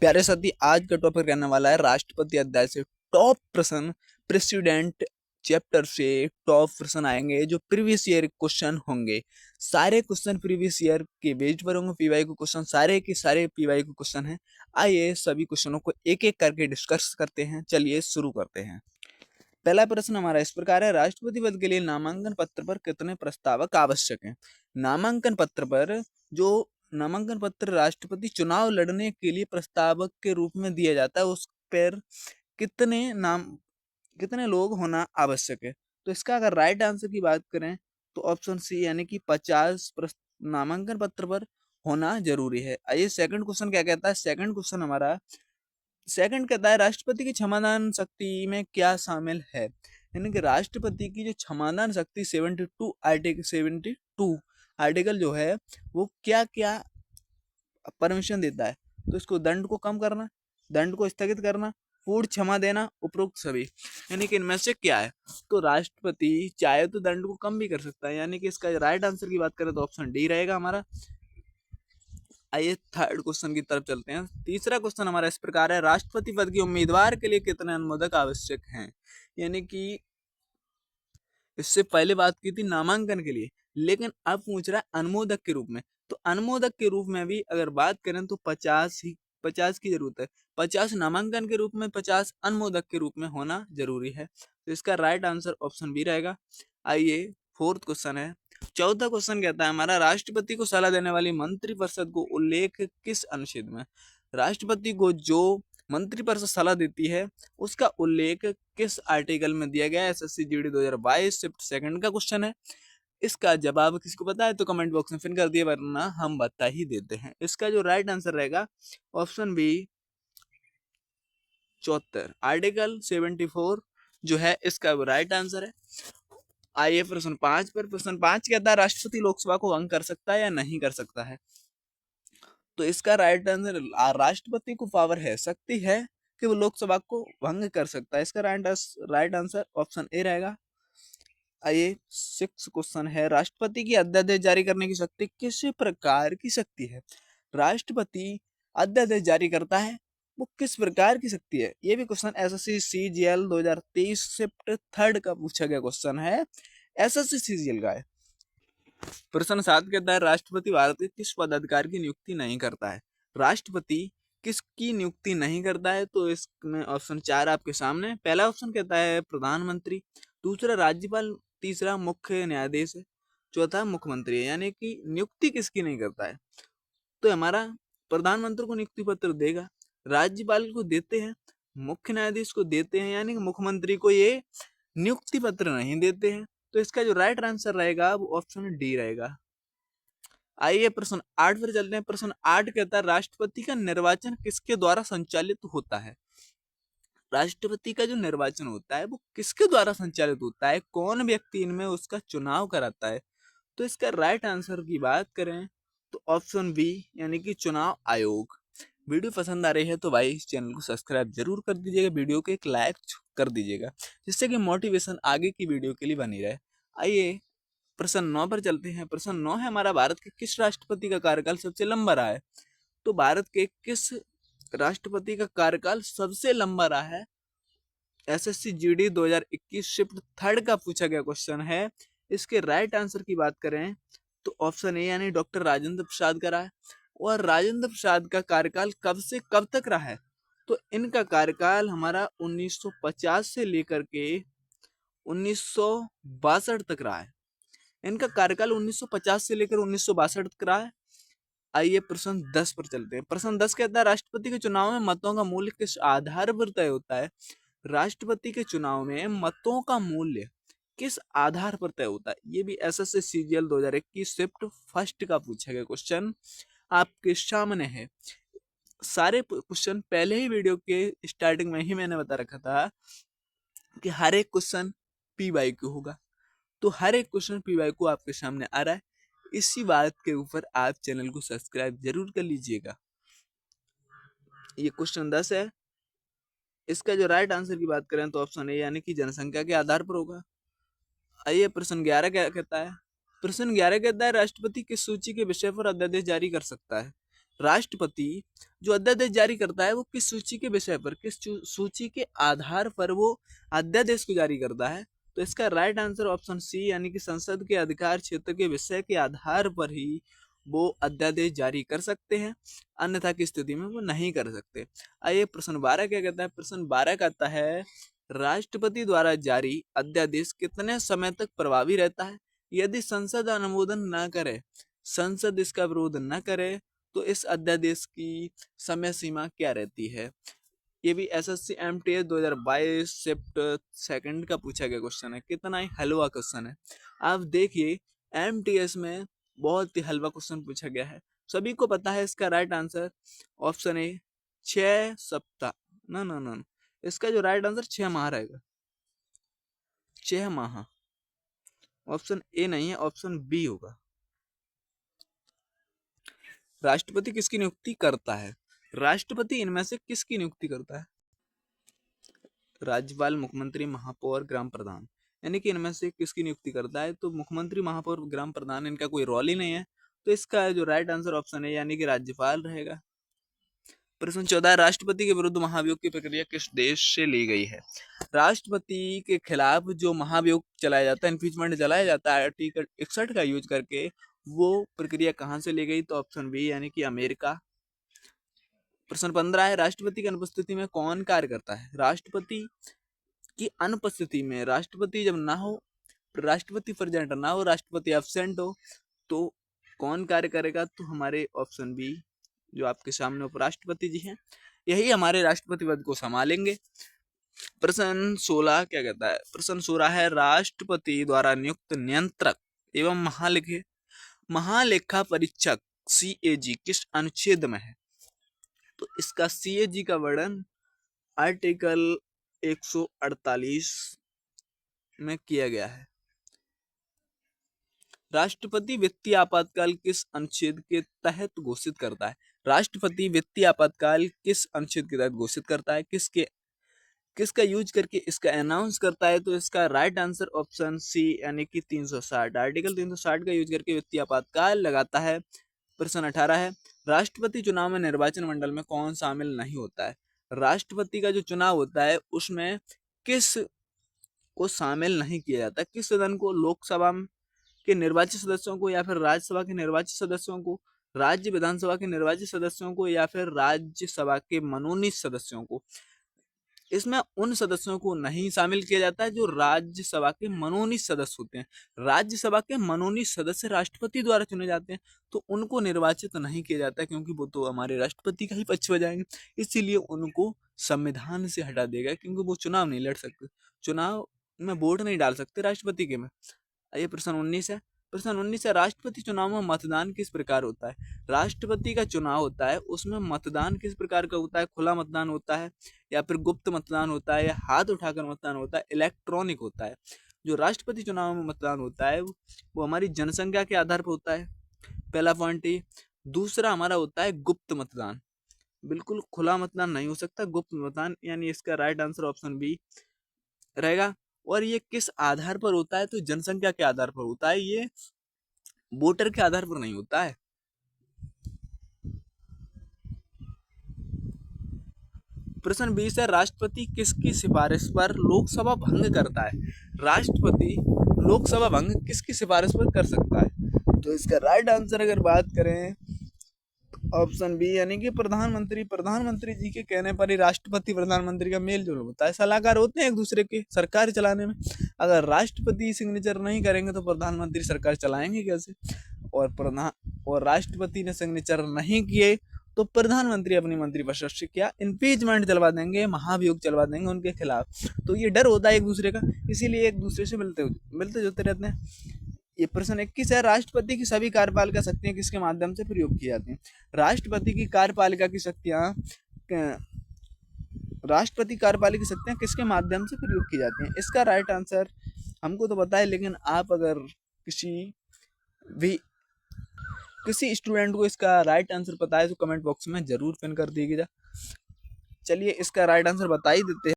प्यारे साथी, आज का टॉपिक रहने वाला है राष्ट्रपति अध्याय से टॉप प्रश्न। प्रेसिडेंट चैप्टर से टॉप प्रश्न आएंगे जो प्रीवियस ईयर क्वेश्चन होंगे। सारे क्वेश्चन प्रीवियस ईयर के बेस पर होंगे। पीवाई को क्वेश्चन सारे के सारे पीवाई को क्वेश्चन हैं। आइए सभी क्वेश्चनों को एक एक करके डिस्कस करते हैं। चलिए शुरू करते हैं। पहला प्रश्न हमारा इस प्रकार है, राष्ट्रपति पद के लिए नामांकन पत्र पर कितने प्रस्तावक आवश्यक हैं? नामांकन पत्र पर जो नामांकन पत्र राष्ट्रपति चुनाव लड़ने के लिए प्रस्तावक के रूप में दिया जाता है, उस पर कितने लोग होना आवश्यक है? तो इसका अगर राइट आंसर की बात करें तो ऑप्शन सी यानी कि 50 नामांकन पत्र पर होना जरूरी है। आइए सेकंड क्वेश्चन क्या कहता है। सेकंड क्वेश्चन हमारा सेकंड कहता है, राष्ट्रपति की क्षमादान शक्ति में क्या शामिल है? यानी कि राष्ट्रपति की जो क्षमादान शक्ति 72 आर्टिकल जो है वो क्या क्या परमिशन देता है? तो इसको दंड को कम करना, दंड को स्थगित करना, पूर्ण क्षमा देना, उपरोक्त सभी। यानी कि इनमें से क्या है? तो राष्ट्रपति चाहे तो दंड को कम भी कर सकता है। यानी कि इसका राइट आंसर की बात करें तो ऑप्शन डी रहेगा हमारा। आइए थर्ड क्वेश्चन की तरफ चलते हैं। तीसरा क्वेश्चन हमारा इस प्रकार है, राष्ट्रपति पद के उम्मीदवार के लिए कितने अनुमोदक आवश्यक हैं? यानी कि इससे पहले बात की थी नामांकन के लिए, लेकिन अब पूछ रहा है अनुमोदक के रूप में। तो अनुमोदक के रूप में भी अगर बात करें तो 50 की जरूरत है। 50 नामांकन के रूप में, 50 अनुमोदक के रूप में होना जरूरी है। तो इसका राइट आंसर ऑप्शन बी रहेगा। आइए फोर्थ क्वेश्चन है। चौथा क्वेश्चन कहता है हमारा, राष्ट्रपति को सलाह देने वाली मंत्रिपरिषद को उल्लेख किस अनुच्छेद में? राष्ट्रपति को जो मंत्रिपरिषद सलाह देती है उसका उल्लेख किस आर्टिकल में दिया गया है? एसएससी जीडी 2022 शिफ्ट सेकंड का क्वेश्चन है। इसका जवाब किसी को पता है तो कमेंट बॉक्स में फिल कर दिए, वरना हम बता ही देते हैं। इसका जो राइट आंसर रहेगा ऑप्शन बी 74 आर्टिकल 74 जो है इसका वो राइट आंसर है। आइए प्रश्न 5 पर। प्रश्न 5 कहता है, राष्ट्रपति लोकसभा को भंग कर सकता है या नहीं कर सकता है? तो इसका राइट आंसर, राष्ट्रपति को पावर है, शक्ति है कि वो लोकसभा को भंग कर सकता है। इसका राइट आंसर ऑप्शन ए रहेगा। आइए सिक्स क्वेश्चन है, राष्ट्रपति की अध्यादेश जारी करने की शक्ति किस प्रकार की शक्ति है? राष्ट्रपति अध्यादेश जारी करता है, वो किस प्रकार की शक्ति है? ये भी question SSC CGL 2023 shift third का पूछा गया क्वेश्चन है। एसएससी सीजीएल का है। प्रश्न 7 कहता है, राष्ट्रपति भारत के किस पदाधिकारी की नियुक्ति नहीं करता है? राष्ट्रपति किसकी नियुक्ति नहीं करता है? तो इसमें ऑप्शन 4 आपके सामने। पहला ऑप्शन कहता है प्रधानमंत्री, दूसरा राज्यपाल, तीसरा मुख्य न्यायाधीश है, चौथा मुख्यमंत्री है। यानी कि नियुक्ति किसकी नहीं करता है? तो हमारा प्रधानमंत्री को नियुक्ति पत्र देगा, राज्यपाल को देते हैं, मुख्य न्यायाधीश को देते हैं, यानी कि मुख्यमंत्री को ये नियुक्ति पत्र नहीं देते हैं। तो इसका जो राइट आंसर रहेगा वो ऑप्शन डी रहेगा। आइए प्रश्न 8 पर चलते हैं। प्रश्न 8 कहता है, राष्ट्रपति का निर्वाचन किसके द्वारा संचालित होता है? राष्ट्रपति का जो निर्वाचन होता है वो किसके द्वारा संचालित होता है? कौन व्यक्ति इनमें उसका चुनाव कराता है? तो इसका राइट आंसर की बात करें तो ऑप्शन बी यानी कि चुनाव आयोग। वीडियो पसंद आ रही है तो भाई इस चैनल को सब्सक्राइब जरूर कर दीजिएगा, वीडियो को एक लाइक कर दीजिएगा, जिससे कि मोटिवेशन आगे की वीडियो के लिए बनी रहे। आइए प्रश्न 9 पर चलते हैं। प्रश्न 9 है हमारा, भारत के किस राष्ट्रपति का कार्यकाल सबसे लंबा रहा है? तो भारत के किस राष्ट्रपति का कार्यकाल सबसे लंबा रहा है? एसएससी जीडी 2021 शिफ्ट थर्ड का पूछा गया क्वेश्चन है। इसके राइट आंसर की बात करें तो ऑप्शन ए यानी डॉक्टर राजेंद्र प्रसाद का रहा है। और राजेंद्र प्रसाद का कार्यकाल कब से कब तक रहा है? तो इनका कार्यकाल हमारा 1950 से लेकर के 1962 तक रहा है। इनका कार्यकाल 1950 से लेकर 1962 तक रहा है। आइए प्रश्न 10 पर चलते हैं। प्रश्न 10 कहता है, राष्ट्रपति के चुनाव में मतों का मूल्य किस आधार पर तय होता है? राष्ट्रपति के चुनाव में मतों का मूल्य किस आधार पर तय होता है? ये भी एसएससी सीजीएल 2021 शिफ्ट फर्स्ट का पूछा गया क्वेश्चन आपके सामने है। सारे क्वेश्चन पहले ही वीडियो के स्टार्टिंग में ही मैंने बता रखा था कि हर एक क्वेश्चन पीवाईक्यू होगा। तो हर एक क्वेश्चन पीवाईक्यू आपके सामने आ रहा है। इसी बात के ऊपर आप चैनल को सब्सक्राइब जरूर कर लीजिएगा। ये क्वेश्चन 10 है। इसका जो राइट आंसर की बात करें तो ऑप्शन ए यानी कि जनसंख्या के आधार पर होगा। आइए प्रश्न 11 क्या कहता है। प्रश्न 11 कहता है, राष्ट्रपति किस सूची के विषय पर अध्यादेश जारी कर सकता है? राष्ट्रपति जो अध्यादेश जारी करता है वो किस सूची के विषय पर, किस सूची के आधार पर वो अध्यादेश को जारी करता है? तो इसका राइट आंसर ऑप्शन सी, यानी कि संसद के अधिकार क्षेत्र के विषय के आधार पर ही वो अध्यादेश जारी कर सकते हैं, अन्यथा की स्थिति में वो नहीं कर सकते। आइए प्रश्न 12 क्या कहता है? प्रश्न 12 कहता है राष्ट्रपति द्वारा जारी अध्यादेश कितने समय तक प्रभावी रहता है यदि संसद अनुमोदन न करे, संसद इसका विरोध न करे, तो इस अध्यादेश की समय सीमा क्या रहती है? ये भी एसएससी एमटीएस 2022 शिफ्ट सेकंड का पूछा गया क्वेश्चन है। कितना ही हलवा क्वेश्चन है। आप देखिए एमटीएस में बहुत ही हलवा क्वेश्चन पूछा गया है। सभी को पता है इसका राइट आंसर ऑप्शन ए 6 सप्ताह। ना ना ना, इसका जो राइट आंसर 6 माह रहेगा, 6 माह। ऑप्शन ए नहीं है, ऑप्शन बी होगा। राष्ट्रपति किसकी नियुक्ति करता है? राष्ट्रपति इनमें से किसकी नियुक्ति करता है? राज्यपाल, मुख्यमंत्री, महापौर, ग्राम प्रधान, यानी कि इनमें से किसकी नियुक्ति करता है? तो मुख्यमंत्री, महापौर, ग्राम प्रधान, इनका कोई रोल ही नहीं है, तो इसका जो राइट आंसर ऑप्शन है यानी कि राज्यपाल रहेगा। प्रश्न 14, राष्ट्रपति के विरुद्ध महाभियोग की प्रक्रिया किस देश से ली गई है? राष्ट्रपति के खिलाफ जो महाभियोग चलाया जाता है, इम्पीचमेंट चलाया जाता है आर्टिकल 61 का यूज करके, वो प्रक्रिया कहां से ली गई? तो ऑप्शन बी यानी कि अमेरिका। प्रश्न 15 है राष्ट्रपति की अनुपस्थिति में कौन कार्य करता है? राष्ट्रपति की अनुपस्थिति में, राष्ट्रपति जब ना हो, राष्ट्रपति प्रेजेंट ना हो, राष्ट्रपति एब्सेंट हो, तो कौन कार्य करेगा? तो हमारे ऑप्शन बी जो आपके सामने उपराष्ट्रपति जी हैं, यही हमारे राष्ट्रपति पद को संभालेंगे। प्रश्न 16 क्या कहता है? प्रश्न 16 है राष्ट्रपति द्वारा नियुक्त नियंत्रक एवं महालेखा परीक्षक CAG किस अनुच्छेद में है? तो इसका CAG का वर्णन आर्टिकल 148 में किया गया है। राष्ट्रपति वित्तीय आपातकाल किस अनुच्छेद के तहत घोषित करता है? राष्ट्रपति वित्तीय आपातकाल किस अनुच्छेद के तहत घोषित करता है? किसका यूज करके इसका अनाउंस करता है? तो इसका राइट आंसर ऑप्शन सी यानी कि 360, आर्टिकल 360 का यूज करके वित्तीय आपातकाल लगाता है। प्रश्न 18 है राष्ट्रपति चुनाव में निर्वाचन मंडल में कौन शामिल नहीं होता है? राष्ट्रपति का जो चुनाव होता है उसमें किस को शामिल नहीं किया जाता? किस सदन को? लोकसभा के निर्वाचित सदस्यों को, या फिर राज्यसभा के निर्वाचित सदस्यों को, राज्य विधानसभा के निर्वाचित सदस्यों को, या फिर राज्यसभा के मनोनीत सदस्यों को? इसमें उन सदस्यों को नहीं शामिल किया जाता है जो राज्यसभा के मनोनीत सदस्य होते हैं। राज्यसभा के मनोनीत सदस्य राष्ट्रपति द्वारा चुने जाते हैं, तो उनको निर्वाचित नहीं किया जाता क्योंकि वो तो हमारे राष्ट्रपति का ही पक्ष बजाएंगे, इसीलिए उनको संविधान से हटा देगा क्योंकि वो चुनाव नहीं लड़ सकते, चुनाव में वोट नहीं डाल सकते राष्ट्रपति के में। आइए प्रश्न 19 है। प्रश्न 19 है राष्ट्रपति चुनाव में मतदान किस प्रकार होता है? राष्ट्रपति का चुनाव होता है उसमें मतदान किस प्रकार का होता है? खुला मतदान होता है, या फिर गुप्त मतदान होता है, या हाथ उठाकर मतदान होता है, इलेक्ट्रॉनिक होता है? जो राष्ट्रपति चुनाव में मतदान होता है वो हमारी जनसंख्या के आधार पर होता है, पहला पॉइंट ये। दूसरा हमारा होता है गुप्त मतदान, बिल्कुल खुला मतदान नहीं हो सकता, गुप्त मतदान, यानी इसका राइट आंसर ऑप्शन बी रहेगा। और ये किस आधार पर होता है? तो जनसंख्या के आधार पर होता है, ये वोटर के आधार पर नहीं होता है। प्रश्न 20 है राष्ट्रपति किसकी सिफारिश पर लोकसभा भंग करता है? राष्ट्रपति लोकसभा भंग किसकी सिफारिश पर कर सकता है? तो इसका राइट आंसर अगर बात करें ऑप्शन बी यानी कि प्रधानमंत्री जी के कहने पर ही राष्ट्रपति प्रधानमंत्री का मेल जोल होता है, सलाहकार होते हैं एक दूसरे के सरकार चलाने में। अगर राष्ट्रपति सिग्नेचर नहीं करेंगे तो प्रधानमंत्री सरकार चलाएंगे कैसे? और राष्ट्रपति ने सिग्नेचर नहीं किए तो प्रधानमंत्री अपनी मंत्रिपरिषद से क्या इम्पीचमेंट चलवा देंगे, महाभियोग चलवा देंगे उनके खिलाफ। तो ये डर होता है एक दूसरे का, इसीलिए एक दूसरे से मिलते जुलते रहते हैं। ये प्रश्न 21 है राष्ट्रपति की सभी कार्यपालिका शक्तियां किसके माध्यम से प्रयोग की जाती हैं? राष्ट्रपति की कार्यपालिका की शक्तियां किसके माध्यम से प्रयोग की जाती हैं? इसका राइट आंसर हमको तो पता है, लेकिन आप अगर किसी स्टूडेंट को इसका राइट आंसर पता है तो कमेंट बॉक्स में जरूर पिन कर दीजिएगा। चलिए इसका राइट आंसर बता ही देते हैं।